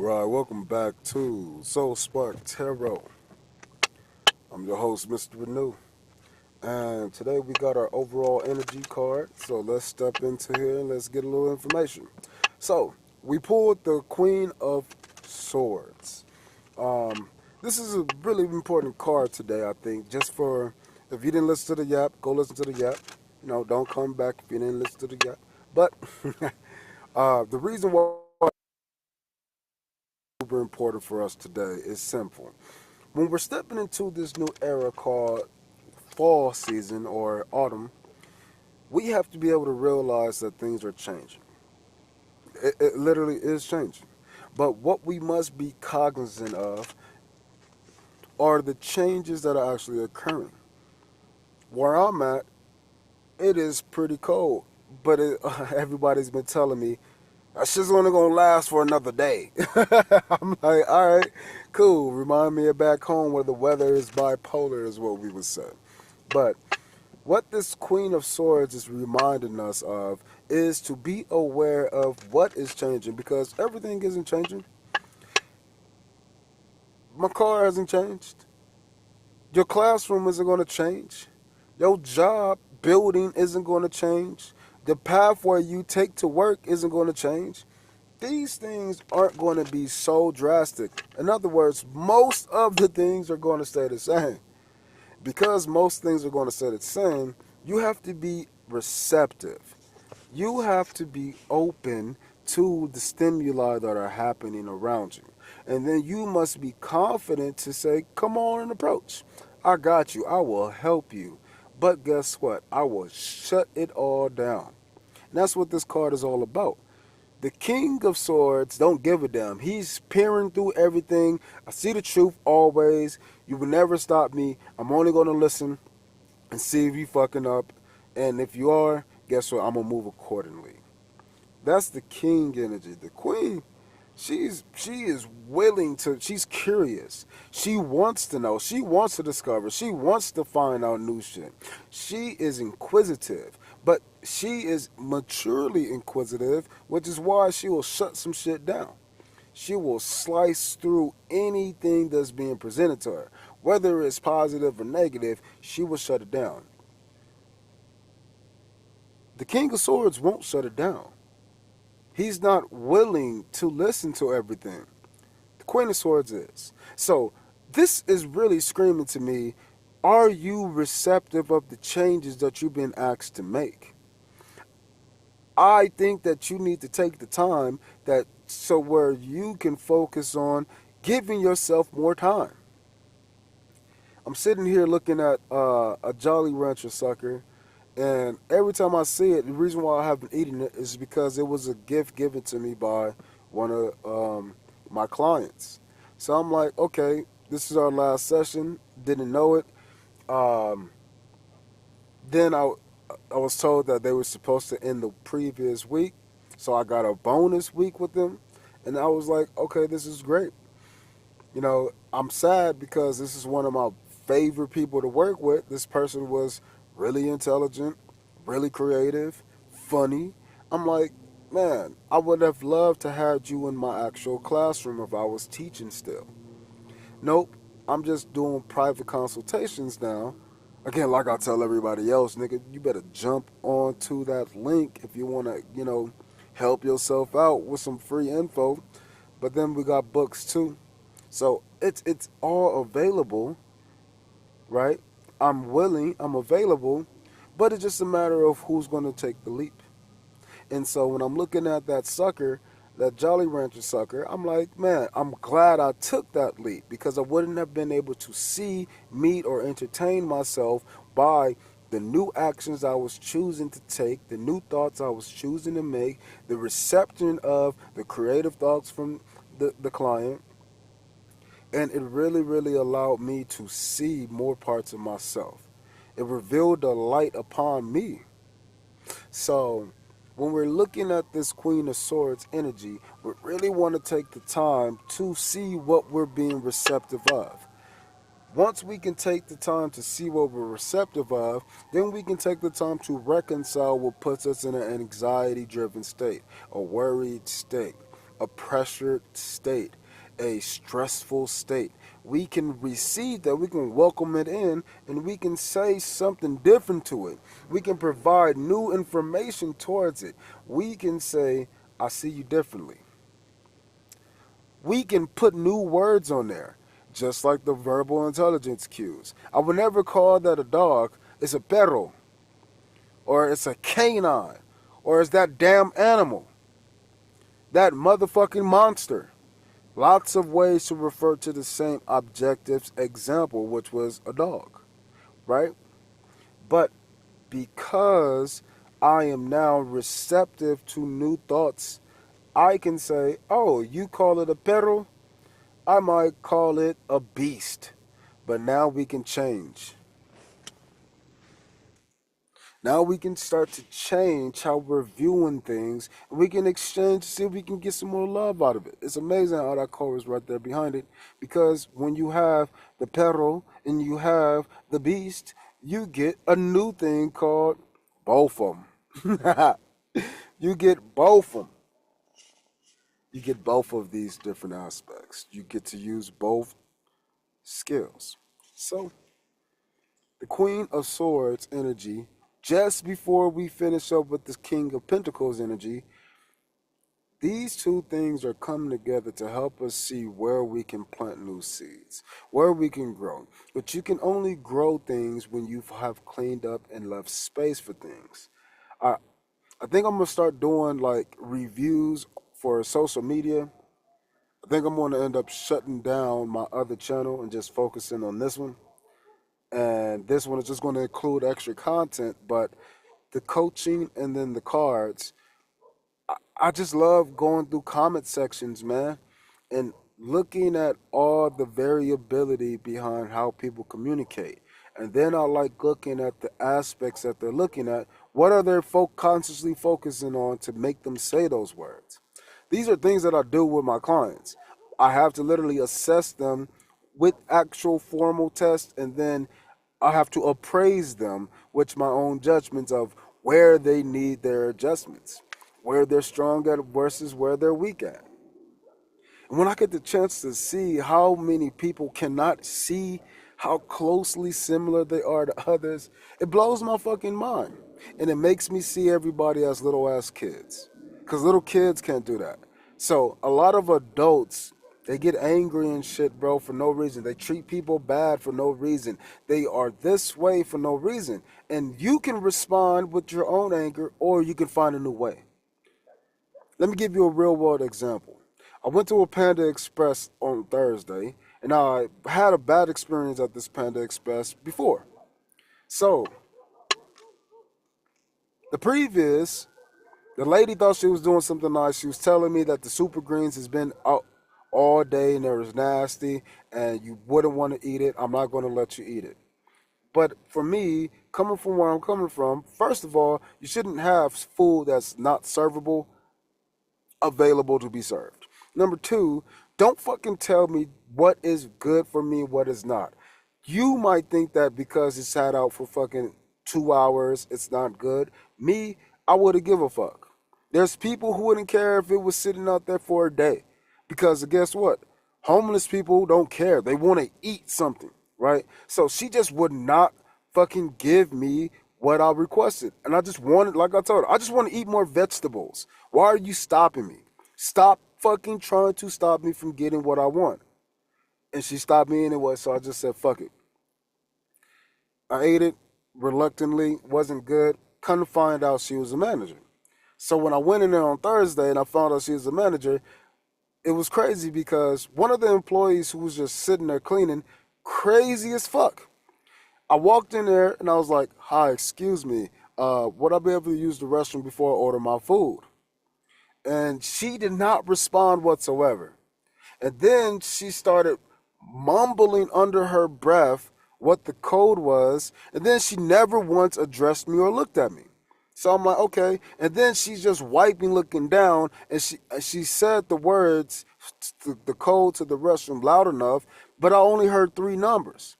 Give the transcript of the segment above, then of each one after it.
Alright, welcome back to Soul Spark Tarot. I'm your host, Mr. Renew. And today we got our overall energy card. So let's step into here and let's get a little information. So, we pulled the Queen of Swords. Um, this is a really important card today, I think. Just for, if you didn't listen to the Yap, go listen to the Yap. Don't come back if you didn't listen to the Yap. But the reason why it's super important for us today is simple. When we're stepping into this new era called fall season or autumn, we have to be able to realize that things are changing. It literally is changing. But what we must be cognizant of are the changes that are actually occurring. Where I'm at, it is pretty cold, but everybody's been telling me that shit's only gonna last for another day. I'm like, all right, cool. Remind me of back home where the weather is bipolar, is what we would say. But what this Queen of Swords is reminding us of is to be aware of what is changing because everything isn't changing. My car hasn't changed. Your classroom isn't going to change. Your job building isn't going to change. The pathway you take to work isn't going to change. These things aren't going to be so drastic. In other words, most of the things are going to stay the same. Because most things are going to stay the same, you have to be receptive. You have to be open to the stimuli that are happening around you. And then you must be confident to say, come on and approach. I got you. I will help you. But guess what? I will shut it all down. And that's what this card is all about. The King of Swords don't give a damn. He's peering through everything. I see the truth always. You will never stop me. I'm only going to listen and see if you fucking up. And if you are, guess what? I'm going to move accordingly. That's the king energy. The queen, she is willing to, she's curious. She wants to know. She wants to discover. She wants to find out new shit. She is inquisitive, but she is maturely inquisitive, which is why she will shut some shit down. She will slice through anything that's being presented to her. Whether it's positive or negative, she will shut it down. The King of Swords won't shut it down. He's not willing to listen to everything. The Queen of Swords is. So, this is really screaming to me, are you receptive of the changes that you've been asked to make? I think that you need to take the time that so where you can focus on giving yourself more time. I'm sitting here looking at a Jolly Rancher sucker, and every time I see it, the reason why I haven't eaten it is because it was a gift given to me by one of my clients. So I'm like, okay, this is our last session. Didn't know it. Um, then I was told that they were supposed to end the previous week, so I got a bonus week with them, and I was like, okay, this is great. I'm sad because this is one of my favorite people to work with. This person was really intelligent, really creative, funny. I'm like, man, I would have loved to have you in my actual classroom if I was teaching still. Nope, I'm just doing private consultations now. Again, like I tell everybody else, nigga, you better jump onto that link if you want to, help yourself out with some free info. But then we got books too. So it's all available, right? I'm willing, I'm available, but it's just a matter of who's going to take the leap. And so when I'm looking at that sucker, that Jolly Rancher sucker, I'm like, man, I'm glad I took that leap because I wouldn't have been able to see, meet, or entertain myself by the new actions I was choosing to take, the new thoughts I was choosing to make, the reception of the creative thoughts from the client. And it really, really allowed me to see more parts of myself. It revealed a light upon me. So, when we're looking at this Queen of Swords energy, we really want to take the time to see what we're being receptive of. Once we can take the time to see what we're receptive of, then we can take the time to reconcile what puts us in an anxiety driven state, a worried state, a pressured state, a stressful state. We can receive that, we can welcome it in, and we can say something different to it. We can provide new information towards it. We can say, I see you differently. We can put new words on there, just like the verbal intelligence cues. I would never call that a dog. It's a perro, or it's a canine, or it's that damn animal, that motherfucking monster. Lots of ways to refer to the same objectives example, which was a dog, right? But because I am now receptive to new thoughts, I can say, oh, you call it a perro, I might call it a beast. But now we can change. Now we can start to change how we're viewing things. And we can exchange, see if we can get some more love out of it. It's amazing how that chorus right there behind it. Because when you have the perro and you have the beast, you get a new thing called both of them. You get both of them. You get both of these different aspects. You get to use both skills. So, the Queen of Swords energy, just before we finish up with the King of Pentacles energy, these two things are coming together to help us see where we can plant new seeds, where we can grow. But you can only grow things when you have cleaned up and left space for things. I, I think I'm going to start doing like reviews for social media. I think I'm going to end up shutting down my other channel and just focusing on this one. And this one is just going to include extra content, but the coaching and then the cards, I just love going through comment sections, man, and looking at all the variability behind how people communicate. And then I like looking at the aspects that they're looking at. What are they consciously focusing on to make them say those words? These are things that I do with my clients. I have to literally assess them with actual formal tests, and then I have to appraise them with my own judgments of where they need their adjustments, where they're strong at versus where they're weak at. And when I get the chance to see how many people cannot see how closely similar they are to others, it blows my fucking mind. And it makes me see everybody as little ass kids. Because little kids can't do that. So a lot of adults, they get angry and shit, bro, for no reason. They treat people bad for no reason. They are this way for no reason. And you can respond with your own anger, or you can find a new way. Let me give you a real world example. I went to a Panda Express on Thursday, and I had a bad experience at this Panda Express before. So, the previous, the lady thought she was doing something nice. She was telling me that the super greens has been out all day and it was nasty, and you wouldn't want to eat it. I'm not going to let you eat it. But for me, coming from where I'm coming from, first of all, you shouldn't have food that's not servable available to be served. Number two, don't fucking tell me what is good for me, what is not. You might think that because it's sat out for fucking 2 hours, it's not good. Me, I wouldn't give a fuck. There's people who wouldn't care if it was sitting out there for a day. Because guess what? Homeless people don't care. They want to eat something, right? So she just would not fucking give me what I requested. And I just wanted, like I told her, I just want to eat more vegetables. Why are you stopping me? Stop fucking trying to stop me from getting what I want. And she stopped me anyway, so I just said, fuck it. I ate it reluctantly, wasn't good. Couldn't find out she was a manager. So when I went in there on Thursday and I found out she was a manager, it was crazy because one of the employees who was just sitting there cleaning, crazy as fuck. I walked in there and I was like, hi, excuse me, would I be able to use the restroom before I order my food? And she did not respond whatsoever. And then she started mumbling under her breath what the code was. And then she never once addressed me or looked at me. So I'm like, okay. And then she's just wiping, looking down. And she said the words, the code to the restroom loud enough. But I only heard three numbers.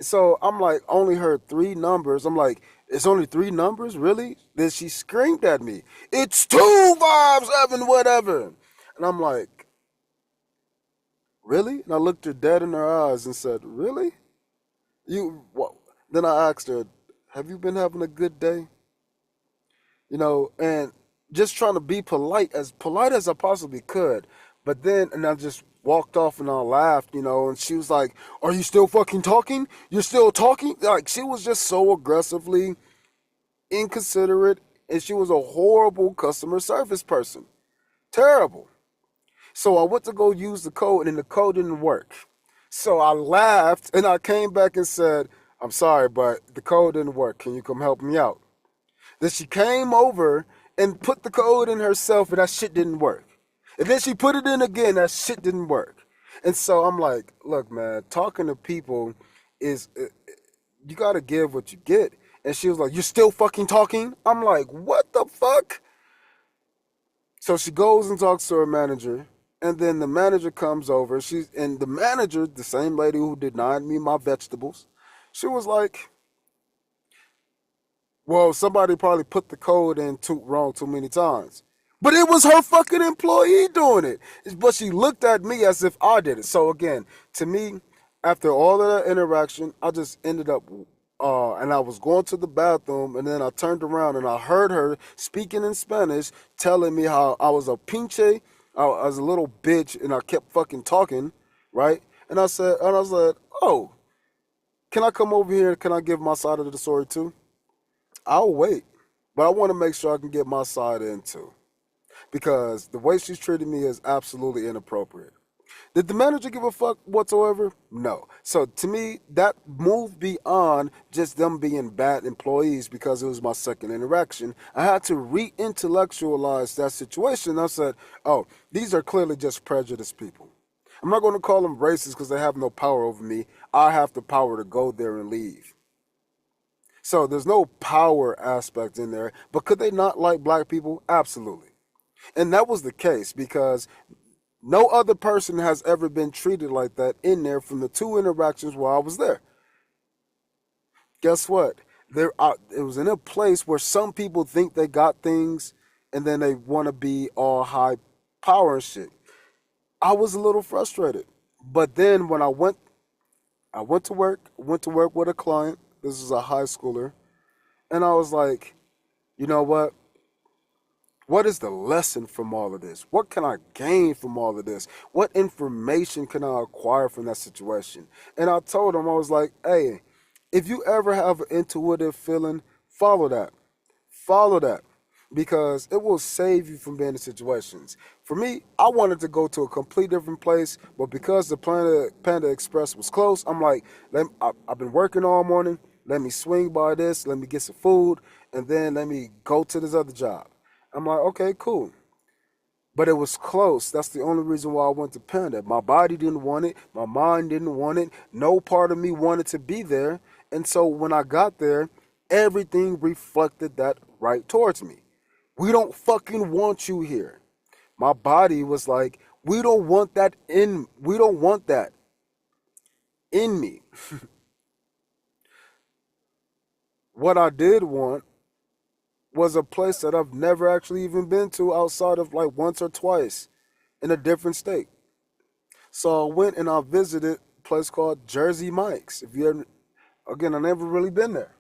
So I'm like, only heard three numbers. I'm like, it's only three numbers? Really? Then she screamed at me, it's 257, whatever. And I'm like, really? And I looked her dead in her eyes and said, really? You what? Then I asked her, have you been having a good day? And just trying to be polite as I possibly could. But then, and I just walked off and I laughed, and she was like, are you still fucking talking? You're still talking? Like, she was just so aggressively inconsiderate, and she was a horrible customer service person. Terrible. So I went to go use the code, and the code didn't work. So I laughed, and I came back and said, I'm sorry, but the code didn't work. Can you come help me out? Then she came over and put the code in herself, and that shit didn't work. And then she put it in again, that shit didn't work. And so I'm like, look, man, talking to people is, you gotta give what you get. And she was like, you're still fucking talking? I'm like, what the fuck? So she goes and talks to her manager, and then the manager comes over. And the manager, the same lady who denied me my vegetables, she was like, well, somebody probably put the code in wrong too many times. But it was her fucking employee doing it. But she looked at me as if I did it. So again, to me, after all of that interaction, I just ended up, and I was going to the bathroom, and then I turned around and I heard her speaking in Spanish, telling me how I was a pinche, I was a little bitch, and I kept fucking talking, right? And I was like, oh, can I come over here? Can I give my side of the story too? I'll wait, but I want to make sure I can get my side in too, because the way she's treating me is absolutely inappropriate. Did the manager give a fuck whatsoever? No. So to me, that moved beyond just them being bad employees because it was my second interaction. I had to re-intellectualize that situation. I said, oh, these are clearly just prejudiced people. I'm not going to call them racist because they have no power over me. I have the power to go there and leave. So there's no power aspect in there. But could they not like black people? Absolutely. And that was the case because no other person has ever been treated like that in there from the two interactions while I was there. Guess what? It was in a place where some people think they got things and then they want to be all high power and shit. I was a little frustrated. But then when went to work with a client. This is a high schooler. And I was like, you know what? What is the lesson from all of this? What can I gain from all of this? What information can I acquire from that situation? And I told him, I was like, hey, if you ever have an intuitive feeling, follow that. Follow that. Because it will save you from being in situations. For me, I wanted to go to a complete different place, but because the Panda Express was close, I'm like, I've been working all morning. Let me swing by this. Let me get some food. And then let me go to this other job. I'm like, okay, cool. But it was close. That's the only reason why I went to Panda. My body didn't want it. My mind didn't want it. No part of me wanted to be there. And so when I got there, everything reflected that right towards me. We don't fucking want you here. My body was like, we don't want that in me. What I did want was a place that I've never actually even been to outside of like once or twice in a different state. So I went and I visited a place called Jersey Mike's. If you ever, again, I never really been there.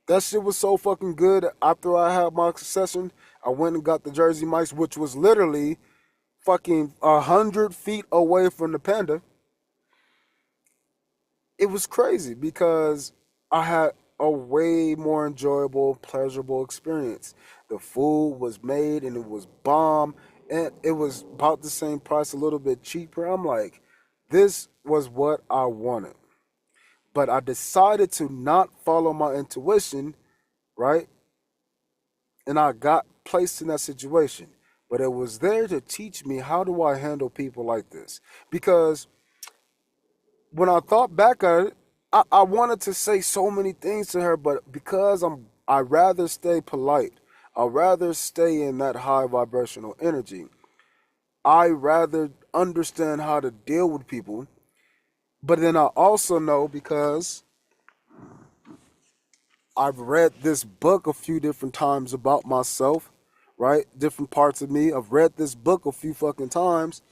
That shit was so fucking good. After I had my session, I went and got the Jersey Mike's, which was literally fucking 100 feet away from the Panda. It was crazy because I had a way more enjoyable, pleasurable experience. The food was made and it was bomb, and it was about the same price, a little bit cheaper. I'm like, this was what I wanted. But I decided to not follow my intuition, right? And I got placed in that situation. But it was there to teach me, how do I handle people like this? Because when I thought back at it, I wanted to say so many things to her, but because I rather stay polite. I rather stay in that high vibrational energy. I rather understand how to deal with people. But then I also know, because I've read this book a few different times about myself, right? Different parts of me. I've read this book a few fucking times.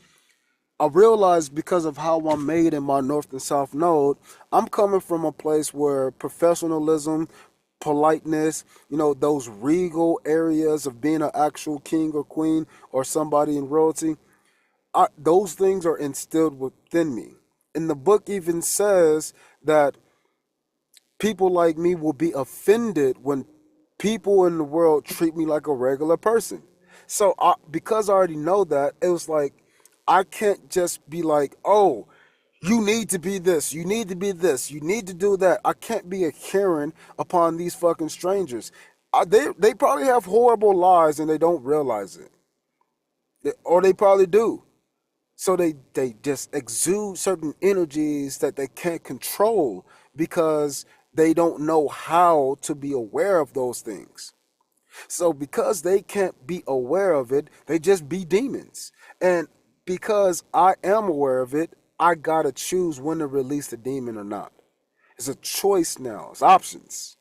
I realized because of how I'm made in my north and south node, I'm coming from a place where professionalism, politeness, those regal areas of being an actual king or queen or somebody in royalty, those things are instilled within me. And the book even says that people like me will be offended when people in the world treat me like a regular person. So because I already know that, it was like, I can't just be like, oh, you need to be this, you need to be this, you need to do that. I can't be a Karen upon these fucking strangers. They probably have horrible lives and they don't realize it. Or they probably do. So they just exude certain energies that they can't control because they don't know how to be aware of those things. So because they can't be aware of it, they just be demons. And because I am aware of it, I gotta choose when to release the demon or not. It's a choice now. It's options.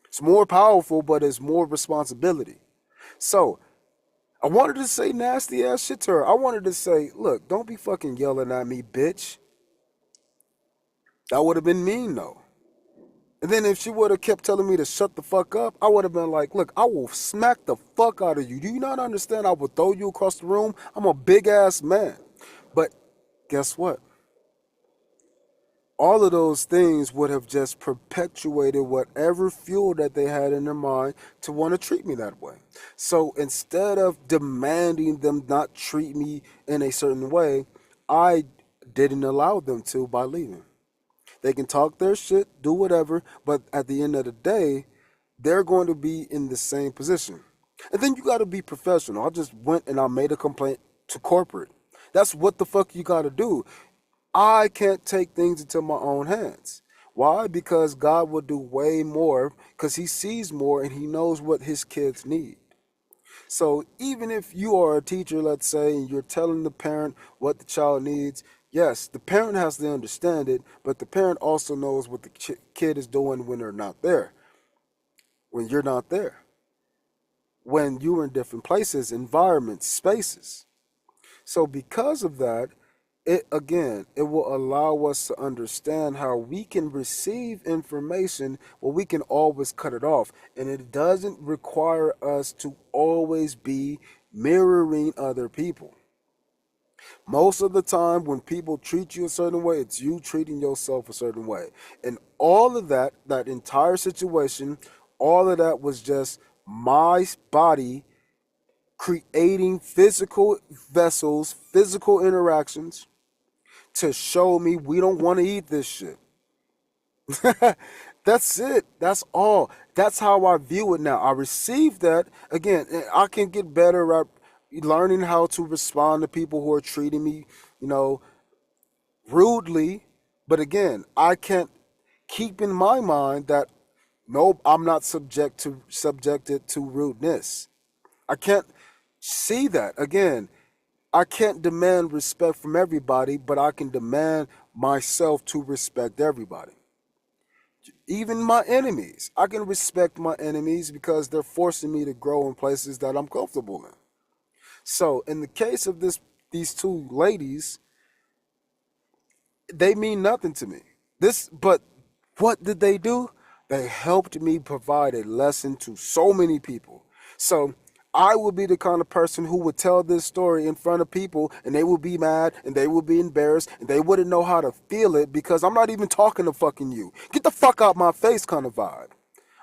It's more powerful, but it's more responsibility. So I wanted to say nasty ass shit to her. I wanted to say, look, don't be fucking yelling at me, bitch. That would have been mean though. And then if she would have kept telling me to shut the fuck up, I would have been like, look, I will smack the fuck out of you. Do you not understand I would throw you across the room? I'm a big ass man. But guess what? All of those things would have just perpetuated whatever fuel that they had in their mind to want to treat me that way. So instead of demanding them not treat me in a certain way, I didn't allow them to by leaving. They can talk their shit, do whatever, but at the end of the day, they're going to be in the same position. And then you got to be professional. I just went and I made a complaint to corporate. That's what the fuck you got to do. I can't take things into my own hands. Why? Because God will do way more because he sees more and he knows what his kids need. So even if you are a teacher, let's say, and you're telling the parent what the child needs, yes, the parent has to understand it, but the parent also knows what the kid is doing when they're not there, when you're not there, when you're in different places, environments, spaces. So because of that, it will allow us to understand how we can receive information where we can always cut it off. And it doesn't require us to always be mirroring other people. Most of the time when people treat you a certain way, it's you treating yourself a certain way. And all of that entire situation, all of that was just my body creating physical vessels, physical interactions to show me we don't want to eat this shit. That's it. That's all. That's how I view it now. I receive that. Again, I can get better at learning how to respond to people who are treating me, you know, rudely. But again, I can't keep in my mind that no, I'm not subjected to rudeness. I can't see that. Again, I can't demand respect from everybody, but I can demand myself to respect everybody. Even my enemies. I can respect my enemies because they're forcing me to grow in places that I'm comfortable in. So, in the case of these two ladies, they mean nothing to me. But what did they do? They helped me provide a lesson to so many people. So I would be the kind of person who would tell this story in front of people and they would be mad and they would be embarrassed and they wouldn't know how to feel it because I'm not even talking to fucking you. Get the fuck out my face kind of vibe.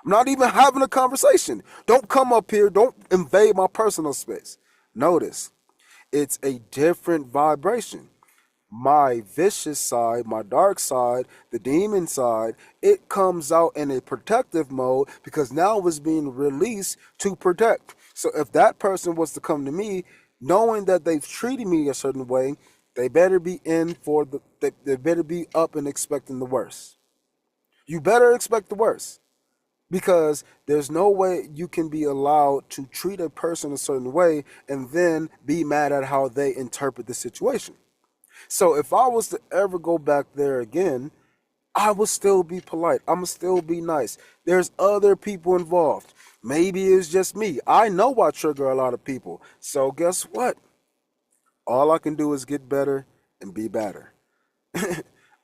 I'm not even having a conversation. Don't come up here. Don't invade my personal space. Notice, it's a different vibration. My vicious side, my dark side, the demon side, it comes out in a protective mode because now it's being released to protect. So if that person was to come to me knowing that they've treated me a certain way, they better be they better be up and expecting the worst. You better expect the worst because there's no way you can be allowed to treat a person a certain way and then be mad at how they interpret the situation. So if I was to ever go back there again, I will still be polite. I'm going to still be nice. There's other people involved. Maybe it's just me. I know I trigger a lot of people. So guess what? All I can do is get better and be better.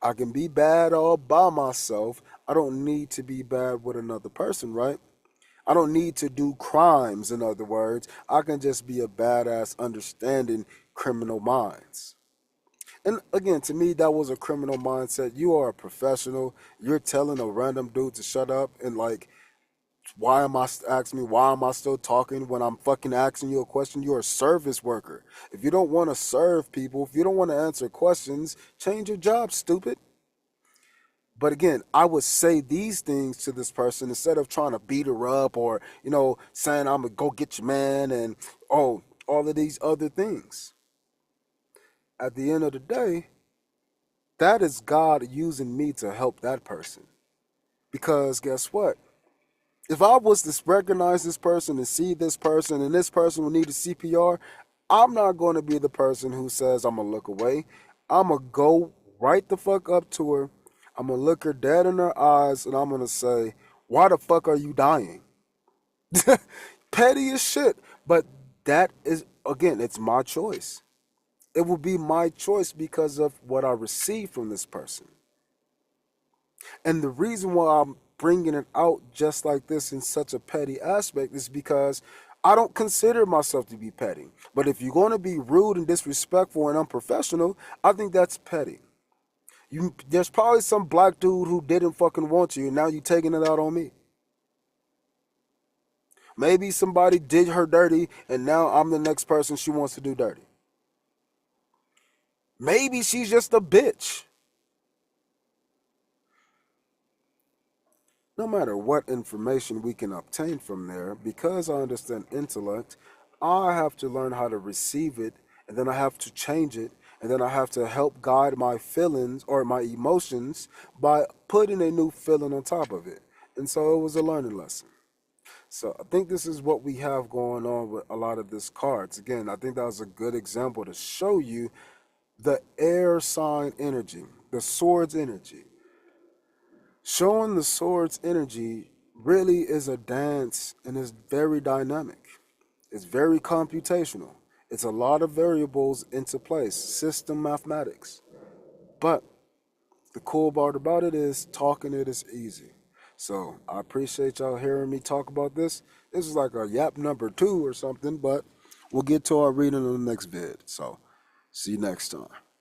I can be bad all by myself. I don't need to be bad with another person, right? I don't need to do crimes, in other words. I can just be a badass understanding criminal minds. And again, to me, that was a criminal mindset. You are a professional. You're telling a random dude to shut up and like, why am I asking me? Why am I still talking when I'm fucking asking you a question? You're a service worker. If you don't want to serve people, if you don't want to answer questions, change your job, stupid. But again, I would say these things to this person instead of trying to beat her up or, saying I'm going to go get your man and, all of these other things. At the end of the day, that is God using me to help that person. Because guess what? If I was to recognize this person and see this person and this person will need a CPR, I'm not going to be the person who says I'm going to look away. I'm going to go right the fuck up to her. I'm going to look her dead in her eyes and I'm going to say, why the fuck are you dying? Petty as shit. But that is, again, it's my choice. It will be my choice because of what I receive from this person. And the reason why I'm bringing it out just like this in such a petty aspect is because I don't consider myself to be petty. But if you're going to be rude and disrespectful and unprofessional, I think that's petty. There's probably some black dude who didn't fucking want you and now you're taking it out on me. Maybe somebody did her dirty and now I'm the next person she wants to do dirty. Maybe she's just a bitch. No matter what information we can obtain from there, because I understand intellect, I have to learn how to receive it, and then I have to change it, and then I have to help guide my feelings or my emotions by putting a new feeling on top of it. And so it was a learning lesson. So I think this is what we have going on with a lot of these cards. Again, I think that was a good example to show you the air sign energy, the sword's energy. Showing the sword's energy really is a dance and is very dynamic. It's very computational. It's a lot of variables into place, system mathematics. But the cool part about it is talking it is easy. So I appreciate y'all hearing me talk about this. This is like a yap number 2 or something, but we'll get to our reading in the next vid. So see you next time.